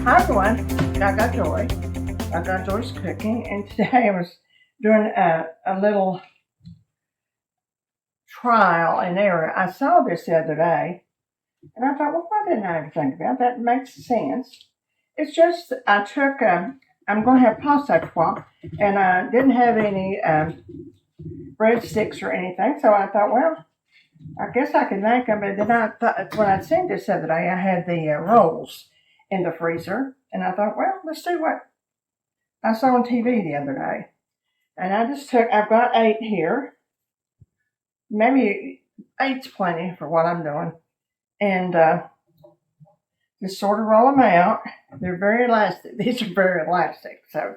Hi everyone, Gagajoy. Gagajoy's cooking, and today I was doing a little trial and error. I saw this the other day, and I thought, well, why didn't I ever think about that? Makes sense. It's just I took. I'm going to have pasta swap, and I didn't have any breadsticks or anything, so I thought, well, I guess I could make them. But then I thought when I'd seen this the other day, I had the rolls in the freezer, and I thought, well, let's do what I saw on TV the other day. And I just took, I've got 8 here. Maybe 8's plenty for what I'm doing. And just sort of roll them out. They're very elastic. These are very elastic. So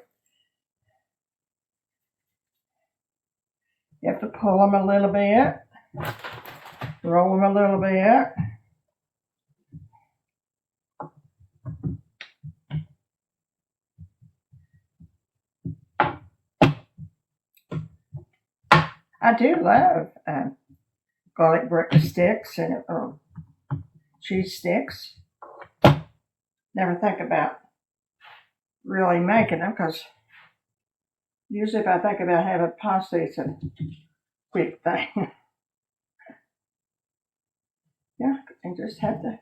you have to pull them a little bit, roll them a little bit. I do love garlic breadsticks and cheese sticks. Never think about really making them because usually if I think about having pasta, it's a quick thing. Yeah, and just have to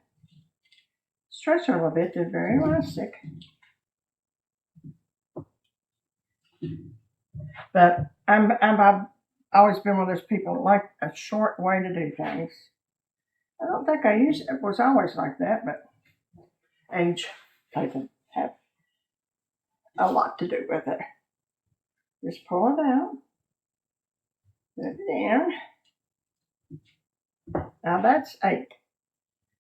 stretch them a little bit. They're very elastic. But I've always been one of those people that like a short way to do things. I don't think it was always like that, but age doesn't have a lot to do with it. Just pull it out, put it in. Now that's 8.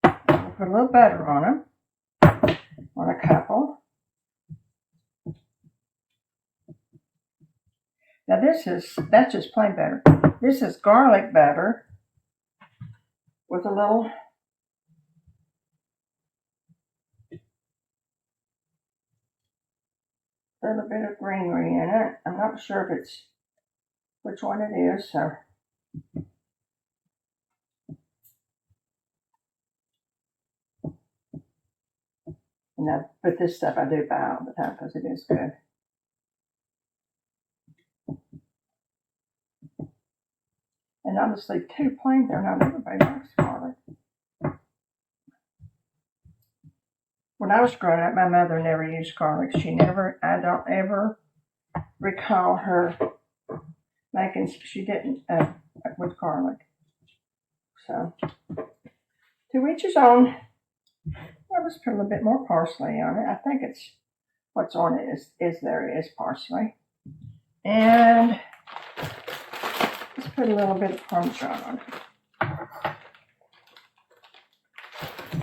I'll put a little butter on them, on a couple. Now that's just plain butter. This is garlic butter with a little bit of greenery in it. I'm not sure if it's which one it is, so but this stuff I do buy all the time because it is good. And I'll just leave 2 plain there. Not everybody likes garlic. When I was growing up, my mother never used garlic. I don't ever recall her she didn't with garlic. So, to each his own. I'll just put a little bit more parsley on it. I think it's what's on it is parsley. And let's put a little bit of Parmesan on it.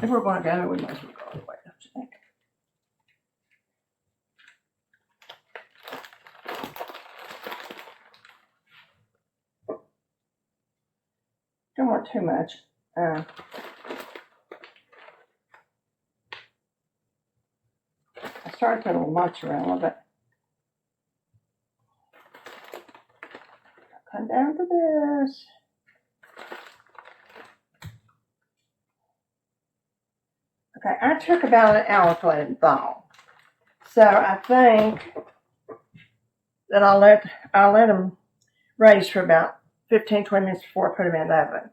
If we're going to go, we might as well go all the way, don't you think? Don't want too much. I started putting a little mozzarella, but I'll come down to this. Okay, I took about an hour to let it thaw. So I think that I'll let them raise for about 15-20 minutes before I put them in the oven.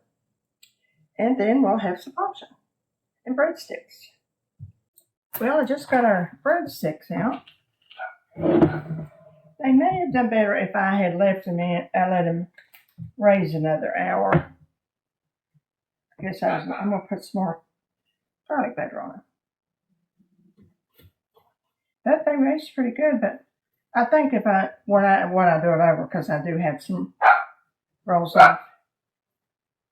And then we'll have some pasta and breadsticks. Well, I just got our breadsticks out. They may have done better if I had left them in. I let them raise another hour. I guess I'm going to put some more garlic butter on them. But they raised pretty good. But I think when I do it over, because I do have some rolls left,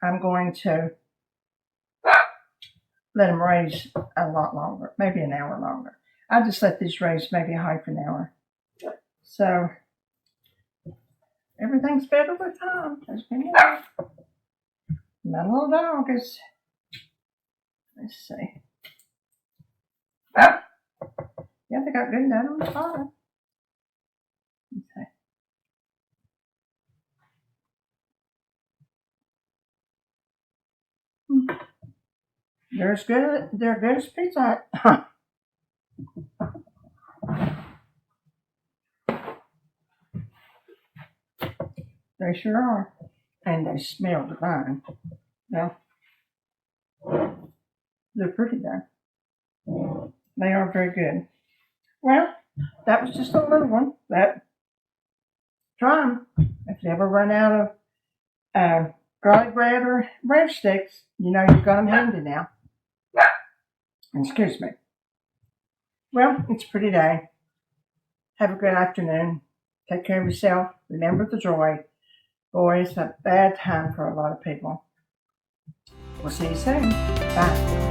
I'm going to let them raise a lot longer, maybe an hour longer. I just let these raise maybe a half an hour. So everything's better with time. My little dog is, let's see. Yeah, they got good nut on the bottom. Okay. They're good as pizza Hut. They sure are. And they smell divine. Well, they're pretty though. They are very good. Well, that was just a little one. Try them. If you ever run out of garlic bread or breadsticks, you know you've got them handy now. Excuse me. Well, it's a pretty day. Have a good afternoon. Take care of yourself. Remember the joy. Boy, it's a bad time for a lot of people. We'll see you soon. Bye.